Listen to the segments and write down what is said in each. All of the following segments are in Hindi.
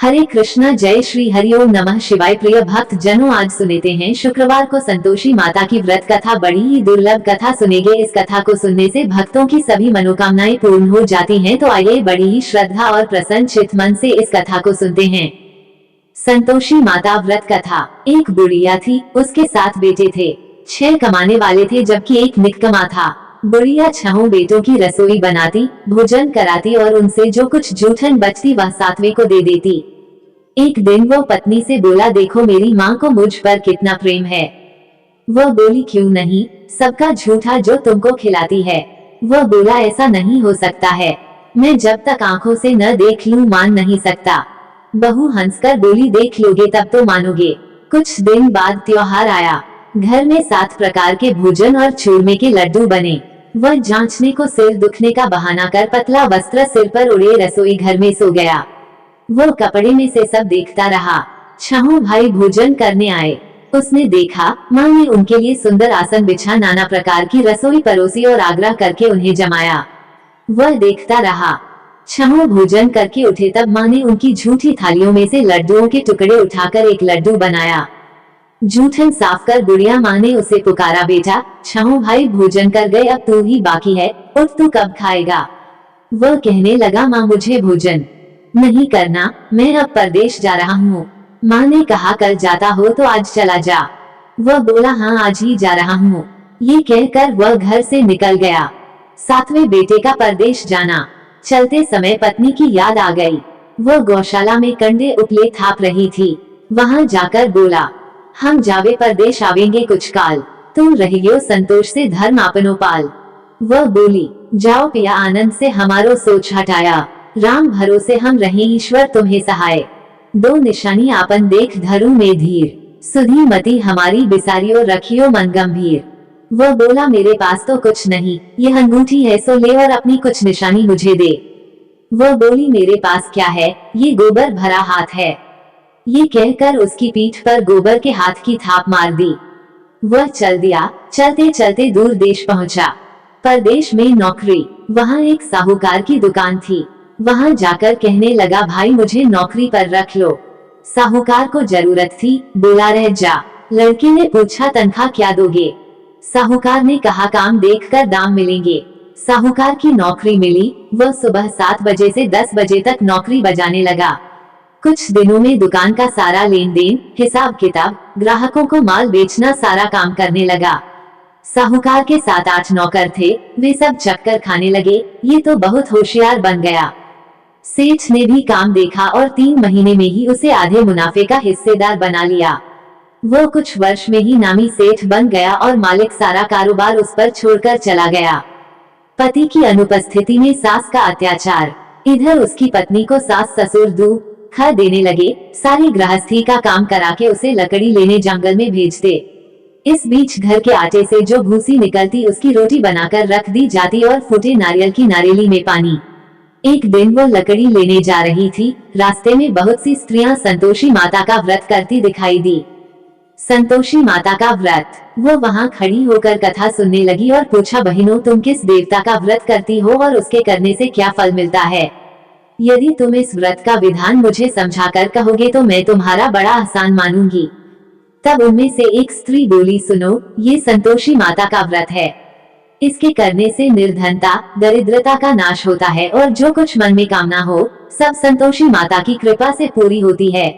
हरे कृष्णा, जय श्री हरि ओम नमः शिवाय। प्रिय भक्त जनों, आज सुनते हैं शुक्रवार को संतोषी माता की व्रत कथा। बड़ी ही दुर्लभ कथा सुनेंगे। इस कथा को सुनने से भक्तों की सभी मनोकामनाएं पूर्ण हो जाती हैं। तो आइए बड़ी ही श्रद्धा और प्रसन्न चित्त मन से इस कथा को सुनते हैं। संतोषी माता व्रत कथा। एक बुढ़िया थी, उसके 7 बेटे थे। 6 कमाने वाले थे जबकि एक निकम्मा था। बुढ़िया 6 बेटों की रसोई बनाती, भोजन कराती और उनसे जो कुछ जूठन बचती वह 7वें को दे देती। एक दिन वो पत्नी से बोला, देखो मेरी माँ को मुझ पर कितना प्रेम है। वह बोली, क्यों नहीं, सबका झूठा जो तुमको खिलाती है। वह बोला, ऐसा नहीं हो सकता है, मैं जब तक आंखों से न देख लूं मान नहीं सकता। बहू हंसकर बोली, देख लोगे तब तो मानोगे। कुछ दिन बाद त्योहार आया। घर में 7 प्रकार के भोजन और चूरमे के लड्डू बने। वह जांचने को सिर दुखने का बहाना कर पतला वस्त्र सिर पर उड़े रसोई घर में सो गया। वो कपड़े में से सब देखता रहा। 6 भाई भोजन करने आए। उसने देखा माँ ने उनके लिए सुंदर आसन बिछा, नाना प्रकार की रसोई परोसी और आग्रह करके उन्हें जमाया। वह देखता रहा। 6 भोजन करके उठे तब माँ ने उनकी झूठी थालियों में से लड्डुओं के टुकड़े उठाकर एक लड्डू बनाया। जूठन साफ कर बुढ़िया माँ ने उसे पुकारा, बेटा 6 भाई भोजन कर गए, अब तू ही बाकी है, उठ तू कब खाएगा। वह कहने लगा, माँ मुझे भोजन नहीं करना, मैं अब परदेश जा रहा हूँ। माँ ने कहा, कल जाता हो तो आज चला जा। वह बोला, हाँ आज ही जा रहा हूँ। ये कहकर वह घर से निकल गया। 7वें बेटे का परदेश जाना। चलते समय पत्नी की याद आ गई। वह गौशाला में कंडे उपले थाप रही थी। वहाँ जाकर बोला, हम जावे परदेश आवेंगे कुछ काल, तुम रहियो संतोष से धर्म आपनो पाल। वह बोली, जाओ पिया आनंद से हमारो सोच हटाया, राम भरोसे हम रहे ईश्वर तुम्हें सहाय। 2 निशानी आपन देख धरू में धीर, सुधी मती हमारी बिसारियो रखियो मन गंभीर। वह बोला, मेरे पास तो कुछ नहीं, यह अंगूठी है सो ले और अपनी कुछ निशानी मुझे दे। वह बोली, मेरे पास क्या है, ये गोबर भरा हाथ है। ये कहकर उसकी पीठ पर गोबर के हाथ की थाप मार दी। वह चल दिया। चलते चलते दूर देश पहुंचा। परदेश में नौकरी। वहाँ एक साहूकार की दुकान थी। वहाँ जाकर कहने लगा, भाई मुझे नौकरी पर रख लो। साहूकार को जरूरत थी, बोला, रह जा। लड़के ने पूछा, तनख्वाह क्या दोगे। साहूकार ने कहा, काम देखकर दाम मिलेंगे। साहूकार की नौकरी मिली। वह सुबह 7 बजे से 10 बजे तक नौकरी बजाने लगा। कुछ दिनों में दुकान का सारा लेन देन, हिसाब किताब, ग्राहकों को माल बेचना, सारा काम करने लगा। साहूकार के 7-8 नौकर थे, वे सब चक्कर खाने लगे। ये तो बहुत होशियार बन गया। सेठ ने भी काम देखा और 3 महीने में ही उसे आधे मुनाफे का हिस्सेदार बना लिया। वो कुछ वर्ष में ही नामी सेठ बन गया और मालिक सारा कारोबार उस पर छोड़कर चला गया। पति की अनुपस्थिति में सास का अत्याचार। इधर उसकी पत्नी को सास ससुर दूध खा देने लगे। सारी गृहस्थी का काम करा के उसे लकड़ी लेने जंगल में भेजते। इस बीच घर के आटे से जो भूसी निकलती उसकी रोटी बनाकर रख दी जाती और फूटे नारियल की नारियली में पानी। एक दिन वो लकड़ी लेने जा रही थी। रास्ते में बहुत सी स्त्रियां संतोषी माता का व्रत करती दिखाई दी। संतोषी माता का व्रत। वो वहाँ खड़ी होकर कथा सुनने लगी और पूछा, बहनों तुम किस देवता का व्रत करती हो और उसके करने से क्या फल मिलता है। यदि तुम इस व्रत का विधान मुझे समझाकर कहोगे तो मैं तुम्हारा बड़ा आसान मानूंगी। तब उनमें से एक स्त्री बोली, सुनो, ये संतोषी माता का व्रत है। इसके करने से निर्धनता, दरिद्रता का नाश होता है और जो कुछ मन में कामना हो सब संतोषी माता की कृपा से पूरी होती है।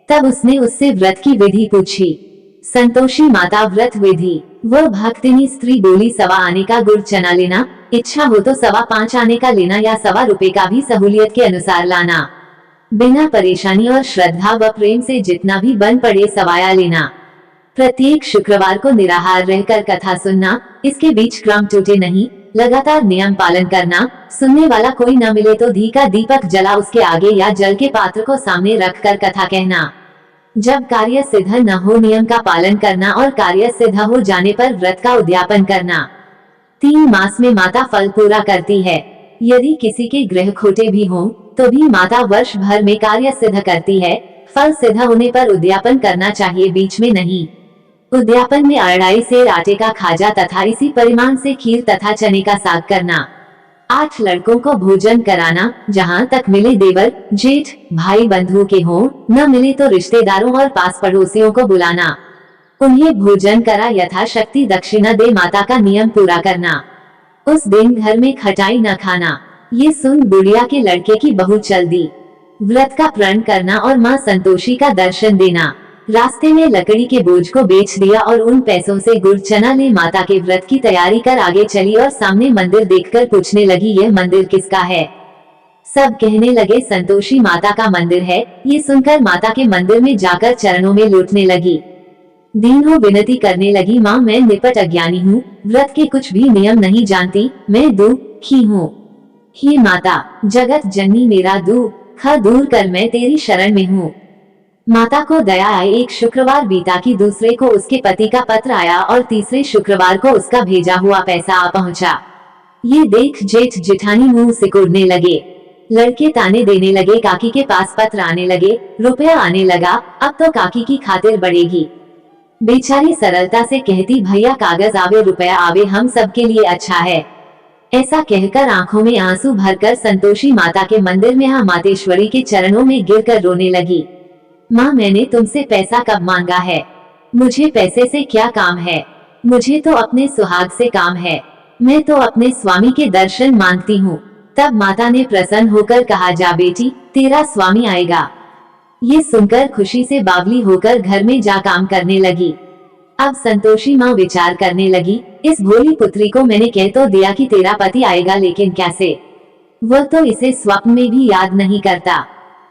तब उसने उससे व्रत की विधि पूछी। संतोषी माता व्रत विधि। वह भक्तिनी स्त्री बोली, 1.25 आने का गुड़ चना लेना, इच्छा हो तो 5.25 आने का लेना या 1.25 रुपए का भी सहूलियत के अनुसार लाना। बिना परेशानी और श्रद्धा व प्रेम से जितना भी बन पड़े सवाया लेना। प्रत्येक शुक्रवार को निराहार रहकर कथा सुनना, इसके बीच क्रम टूटे नहीं, लगातार नियम पालन करना। सुनने वाला कोई न मिले तो घी का दीपक जला उसके आगे या जल के पात्र को सामने रखकर कथा कहना। जब कार्य सिद्ध न हो नियम का पालन करना और कार्य सिद्ध हो जाने पर व्रत का उद्यापन करना। 3 मास में माता फल पूरा करती है। यदि किसी के ग्रह खोटे भी हों तो भी माता वर्ष भर में कार्य सिद्ध करती है। फल सिद्ध होने पर उद्यापन करना चाहिए, बीच में नहीं। उद्यापन में 2.5 सेर आटे का खाजा तथा इसी परिमाण से खीर तथा चने का साग करना। 8 लड़कों को भोजन कराना, जहाँ तक मिले देवर जेठ भाई बंधु के हों, न मिले तो रिश्तेदारों और पास पड़ोसियों को बुलाना, उन्हें भोजन करा यथाशक्ति दक्षिणा दे माता का नियम पूरा करना। उस दिन घर में खटाई न खाना। ये सुन बुढ़िया के लड़के की बहू चल दी। व्रत का प्रण करना और माँ संतोषी का दर्शन देना। रास्ते में लकड़ी के बोझ को बेच दिया और उन पैसों से गुड़ चना ले माता के व्रत की तैयारी कर आगे चली और सामने मंदिर देखकर पूछने लगी, यह मंदिर किसका है? सब कहने लगे संतोषी माता का मंदिर है। ये सुनकर माता के मंदिर में जाकर चरणों में लौटने लगी। दीनों विनती करने लगी, माँ मैं निपट अज्ञानी हूँ, व्रत के कुछ भी नियम नहीं जानती, मैं दुखी हूँ। हे माता जगत जननी मेरा दुख दूर कर, मैं तेरी शरण में हूँ। माता को दया आई। एक शुक्रवार बीता कि दूसरे को उसके पति का पत्र आया और तीसरे शुक्रवार को उसका भेजा हुआ पैसा आ पहुँचा। ये देख जेठ जेठानी मुंह सिकुड़ने लगे। लड़के ताने देने लगे, काकी के पास पत्र आने लगे, रुपया आने लगा, अब तो काकी की खातिर बढ़ेगी। बेचारी सरलता से कहती, भैया कागज आवे रुपया आवे, हम सबके लिए अच्छा है। ऐसा कहकर आंखों में आंसू भरकर संतोषी माता के मंदिर में मातेश्वरी के चरणों में गिरकर रोने लगी। माँ मैंने तुमसे पैसा कब मांगा है? मुझे पैसे से क्या काम है? मुझे तो अपने सुहाग से काम है। मैं तो अपने स्वामी के दर्शन मांगती हूँ। तब माता ने प्रसन्न होकर कहा, जा बेटी तेरा स्वामी आएगा। ये सुनकर खुशी से बावली होकर घर में जा काम करने लगी। अब संतोषी माँ विचार करने लगी, इस भोली पुत्री को मैंने कह तो दिया कि तेरा पति आएगा, लेकिन कैसे? वह तो इसे स्वप्न में भी याद नहीं करता।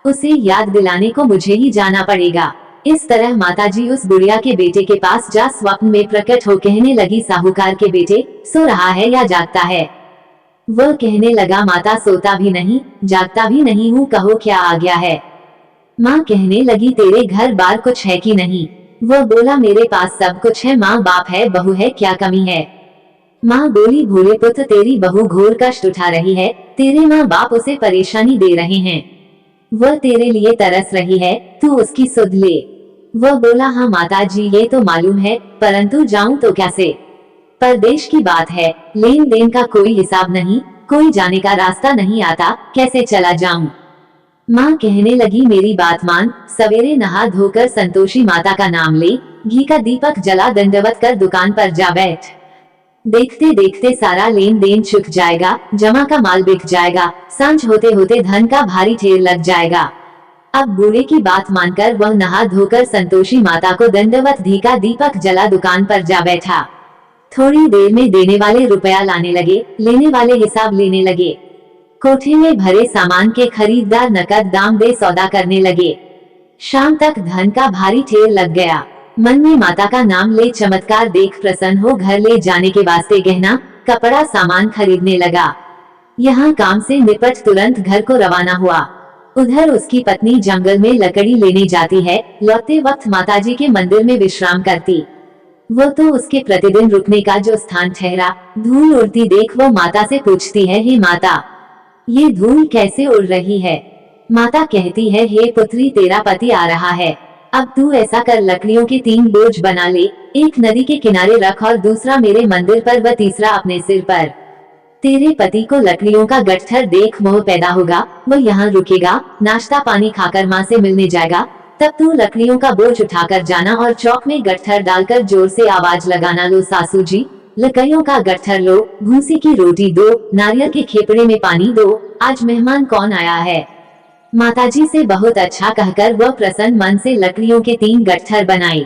उसे याद दिलाने को मुझे ही जाना पड़ेगा। इस तरह माताजी उस बुढ़िया के बेटे के पास जा स्वप्न में प्रकट हो कहने लगी, साहूकार के बेटे सो रहा है या जागता है? वह कहने लगा, माता सोता भी नहीं जागता भी नहीं हूँ, कहो क्या आ गया है? माँ कहने लगी, तेरे घर बार कुछ है कि नहीं? वह बोला, मेरे पास सब कुछ है, माँ बाप है, बहू है, क्या कमी है? माँ बोली, भोले पुत्र तेरी बहू घोर कष्ट उठा रही है, तेरे माँ बाप उसे परेशानी दे रहे हैं, वह तेरे लिए तरस रही है, तू उसकी सुध ले। वह बोला, हाँ माताजी ये तो मालूम है, परंतु जाऊं तो कैसे? परदेश की बात है, लेन देन का कोई हिसाब नहीं, कोई जाने का रास्ता नहीं आता, कैसे चला जाऊं? माँ कहने लगी, मेरी बात मान, सवेरे नहा धोकर संतोषी माता का नाम ले, घी का दीपक जला दंडवत कर दुकान पर जा बैठ। देखते देखते सारा लेन देन चुक जाएगा, जमा का माल बिक जाएगा, सांझ होते होते धन का भारी ढेर लग जाएगा। अब बूढ़े की बात मानकर वह नहा धोकर संतोषी माता को दंडवत घी का दीपक जला दुकान पर जा बैठा। थोड़ी देर में देने वाले रुपया लाने लगे, लेने वाले हिसाब लेने लगे। कोठे में भरे सामान के खरीददार नकद दाम दे सौदा करने लगे। शाम तक धन का भारी ढेर लग गया। मन में माता का नाम ले चमत्कार देख प्रसन्न हो घर ले जाने के वास्ते गहना कपड़ा सामान खरीदने लगा। यहाँ काम से निपट तुरंत घर को रवाना हुआ। उधर उसकी पत्नी जंगल में लकड़ी लेने जाती है, लौटते वक्त माताजी के मंदिर में विश्राम करती। वो तो उसके प्रतिदिन रुकने का जो स्थान ठहरा। धूल उड़ती देख वो माता से पूछती है, हे माता ये धूल कैसे उड़ रही है? माता कहती है, हे पुत्री तेरा पति आ रहा है, अब तू ऐसा कर लकड़ियों के 3 बोझ बना ले, एक नदी के किनारे रख और दूसरा मेरे मंदिर पर व तीसरा अपने सिर पर। तेरे पति को लकड़ियों का गट्ठर देख मोह पैदा होगा, वो यहाँ रुकेगा, नाश्ता पानी खाकर माँ से मिलने जाएगा, तब तू लकड़ियों का बोझ उठाकर जाना और चौक में गट्ठर डालकर जोर से आवाज लगाना, लो सासू जी लकड़ियों का गट्ठर लो, भूसी की रोटी दो, नारियल के खेपड़े में पानी दो, आज मेहमान कौन आया है? माताजी से बहुत अच्छा कहकर वह प्रसन्न मन से लकड़ियों के 3 गट्ठर बनाई,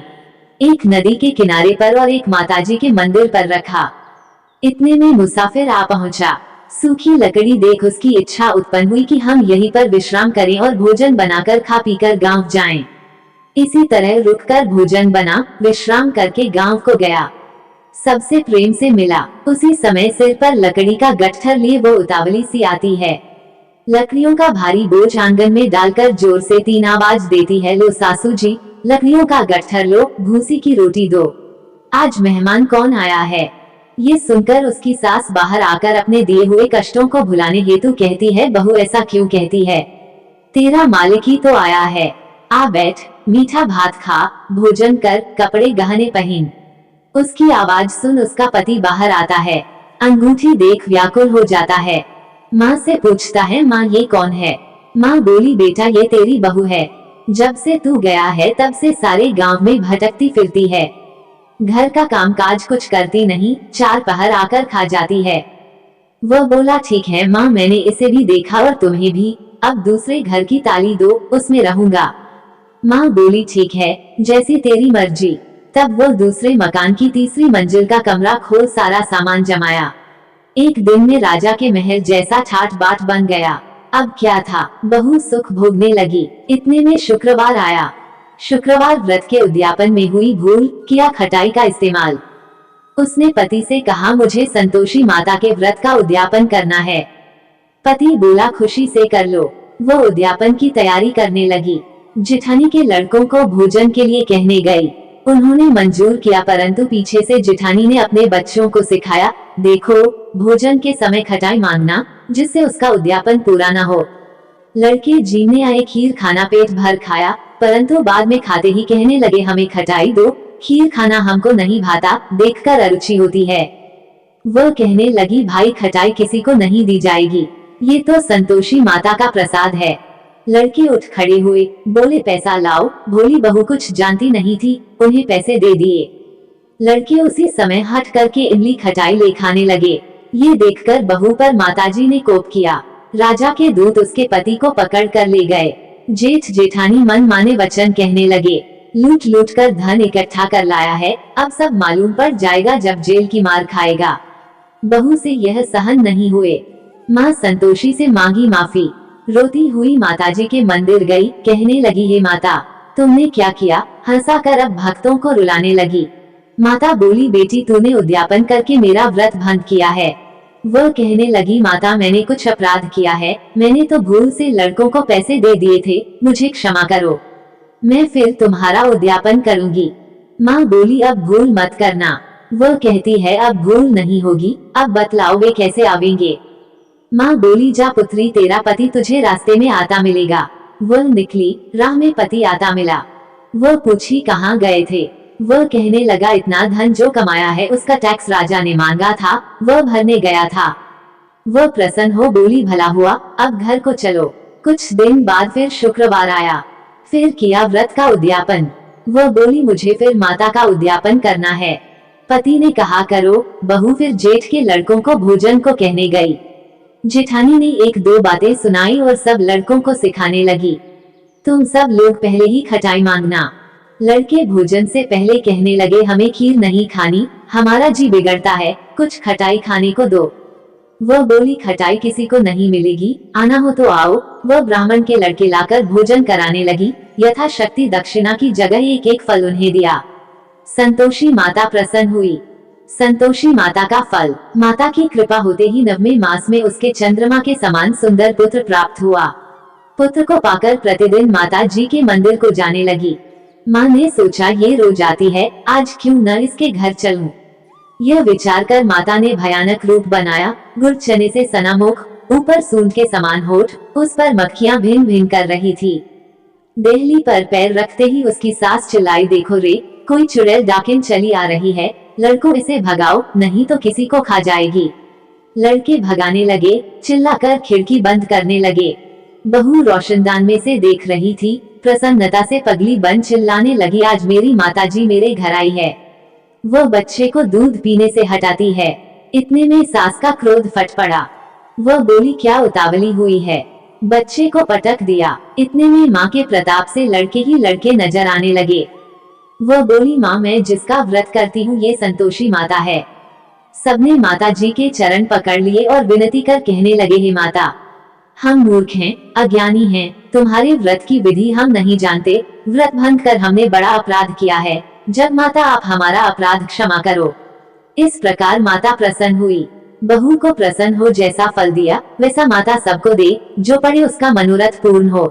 एक नदी के किनारे पर और एक माताजी के मंदिर पर रखा। इतने में मुसाफिर आ पहुंचा। सूखी लकड़ी देख उसकी इच्छा उत्पन्न हुई कि हम यहीं पर विश्राम करें और भोजन बनाकर खा पीकर गांव जाएं। इसी तरह रुककर भोजन बना, विश्राम करके गांव को गया। सबसे प्रेम से मिला। उसी समय सिर पर लकड़ी का गट्ठर लिए वो उतावली सी आती है। लकड़ियों का भारी बोझ आंगन में डालकर जोर से 3 आवाज देती है, लो सासू जी लकड़ियों का गट्ठर लो, भूसी की रोटी दो, आज मेहमान कौन आया है? ये सुनकर उसकी सास बाहर आकर अपने दिए हुए कष्टों को भुलाने हेतु कहती है, बहू ऐसा क्यों कहती है? तेरा मालिक ही तो आया है, आ बैठ, मीठा भात खा, भोजन कर, कपड़े गहने पहन। उसकी आवाज सुन उसका पति बाहर आता है। अंगूठी देख व्याकुल हो जाता है। माँ से पूछता है, माँ ये कौन है? माँ बोली, बेटा ये तेरी बहू है। जब से तू गया है तब से सारे गांव में भटकती फिरती है। घर का कामकाज कुछ करती नहीं, चार पहर आकर खा जाती है। वह बोला, ठीक है माँ, मैंने इसे भी देखा और तुम्हें भी। अब दूसरे घर की ताली दो, उसमें रहूंगा। माँ बोली, ठीक है, जैसी तेरी मर्जी। तब वह दूसरे मकान की तीसरी मंजिल का कमरा खोल सारा सामान जमाया। एक दिन में राजा के महल जैसा ठाट बाट बन गया। अब क्या था, बहू सुख भोगने लगी। इतने में शुक्रवार आया। शुक्रवार व्रत के उद्यापन में हुई भूल, किया खटाई का इस्तेमाल। उसने पति से कहा, मुझे संतोषी माता के व्रत का उद्यापन करना है। पति बोला, खुशी से कर लो। वो उद्यापन की तैयारी करने लगी। जेठानी के लड़कों को भोजन के लिए कहने गई। उन्होंने मंजूर किया, परंतु पीछे से जेठानी ने अपने बच्चों को सिखाया, देखो भोजन के समय खटाई मांगना, जिससे उसका उद्यापन पूरा न हो। लड़के जीने आए खीर खाना पेट भर खाया, परंतु बाद में खाते ही कहने लगे, हमें खटाई दो, खीर खाना हमको नहीं भाता, देखकर अरुचि होती है। वह कहने लगी, भाई खटाई किसी को नहीं दी जाएगी, ये तो संतोषी माता का प्रसाद है। लड़के उठ खड़े हुए, बोले, पैसा लाओ। भोली बहू कुछ जानती नहीं थी, उन्हें पैसे दे दिए। लड़के उसी समय हट करके इमली खटाई ले खाने लगे। ये देखकर बहू पर माताजी ने कोप किया। राजा के दूत उसके पति को पकड़ कर ले गए। जेठ जेठानी मन माने वचन कहने लगे, लूट लूट कर धन इकट्ठा कर लाया है, अब सब मालूम पड़ जाएगा जब जेल की मार खाएगा। बहू से यह सहन नहीं हुए। माँ संतोषी से मांगी माफी। रोती हुई माताजी के मंदिर गई, कहने लगी, हे माता तुमने क्या किया? हंसा कर अब भक्तों को रुलाने लगी। माता बोली, बेटी तूने उद्यापन करके मेरा व्रत भंग किया है। वह कहने लगी, माता मैंने कुछ अपराध किया है, मैंने तो भूल से लड़कों को पैसे दे दिए थे, मुझे क्षमा करो, मैं फिर तुम्हारा उद्यापन करूंगी। माँ बोली, अब भूल मत करना। वह कहती है, अब भूल नहीं होगी, अब बतलाओ वे कैसे आवेंगे? माँ बोली, जा पुत्री, तेरा पति तुझे रास्ते में आता मिलेगा। वह निकली, राह में पति आता मिला। वह पूछी, कहाँ गए थे? वह कहने लगा, इतना धन जो कमाया है उसका टैक्स राजा ने मांगा था, वह भरने गया था। वह प्रसन्न हो बोली, भला हुआ, अब घर को चलो। कुछ दिन बाद फिर शुक्रवार आया, फिर किया व्रत का उद्यापन। वह बोली, मुझे फिर माता का उद्यापन करना है। पति ने कहा, करो। बहू फिर जेठ के लड़कों को भोजन को कहने गई। जेठानी ने एक दो बातें सुनाई और सब लड़कों को सिखाने लगी, तुम सब लोग पहले ही खटाई मांगना। लड़के भोजन से पहले कहने लगे, हमें खीर नहीं खानी, हमारा जी बिगड़ता है, कुछ खटाई खाने को दो। वह बोली, खटाई किसी को नहीं मिलेगी, आना हो तो आओ। वह ब्राह्मण के लड़के लाकर भोजन कराने लगी। यथाशक्ति दक्षिणा की जगह एक एक फल उन्हें दिया। संतोषी माता प्रसन्न हुई। संतोषी माता का फल, माता की कृपा होते ही 9वें मास में उसके चंद्रमा के समान सुंदर पुत्र प्राप्त हुआ। पुत्र को पाकर प्रतिदिन माता जी के मंदिर को जाने लगी। माँ ने सोचा, ये रोज आती है, आज क्यों न इसके घर चलूं। यह विचार कर माता ने भयानक रूप बनाया। गुड़ चने से सना मुख, ऊपर सूंड के समान होठ, उस पर मक्खियां भिन भिन कर रही थी। देहली पर पैर रखते ही उसकी सास चिल्लाई, देखो रे, कोई चुड़ैल डाकिन चली आ रही है, लड़कों इसे भगाओ, नहीं तो किसी को खा जाएगी। लड़के भगाने लगे, चिल्लाकर खिड़की बंद करने लगे। बहू रोशनदान में से देख रही थी, प्रसन्नता से पगली बन चिल्लाने लगी, आज मेरी माताजी मेरे घर आई है, वह बच्चे को दूध पीने से हटाती है। इतने में सास का क्रोध फट पड़ा। वह बोली, क्या उतावली हुई है? बच्चे को पटक दिया। इतने में माँ के प्रताप से लड़के ही लड़के नजर आने लगे। वह बोली, माँ मैं जिसका व्रत करती हूँ ये संतोषी माता है। सबने माता जी के चरण पकड़ लिए और विनती कर कहने लगे, हे माता, हम मूर्ख हैं, अज्ञानी हैं, तुम्हारे व्रत की विधि हम नहीं जानते, व्रत भंग कर हमने बड़ा अपराध किया है, जब माता आप हमारा अपराध क्षमा करो। इस प्रकार माता प्रसन्न हुई। बहू को प्रसन्न हो जैसा फल दिया वैसा माता सबको दे, जो पड़े उसका मनोरथ पूर्ण हो।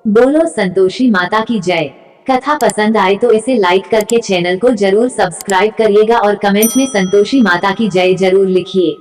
बोलो संतोषी माता की जय। कथा पसंद आए तो इसे लाइक करके चैनल को जरूर सब्सक्राइब करिएगा और कमेंट में संतोषी माता की जय जरूर लिखिए।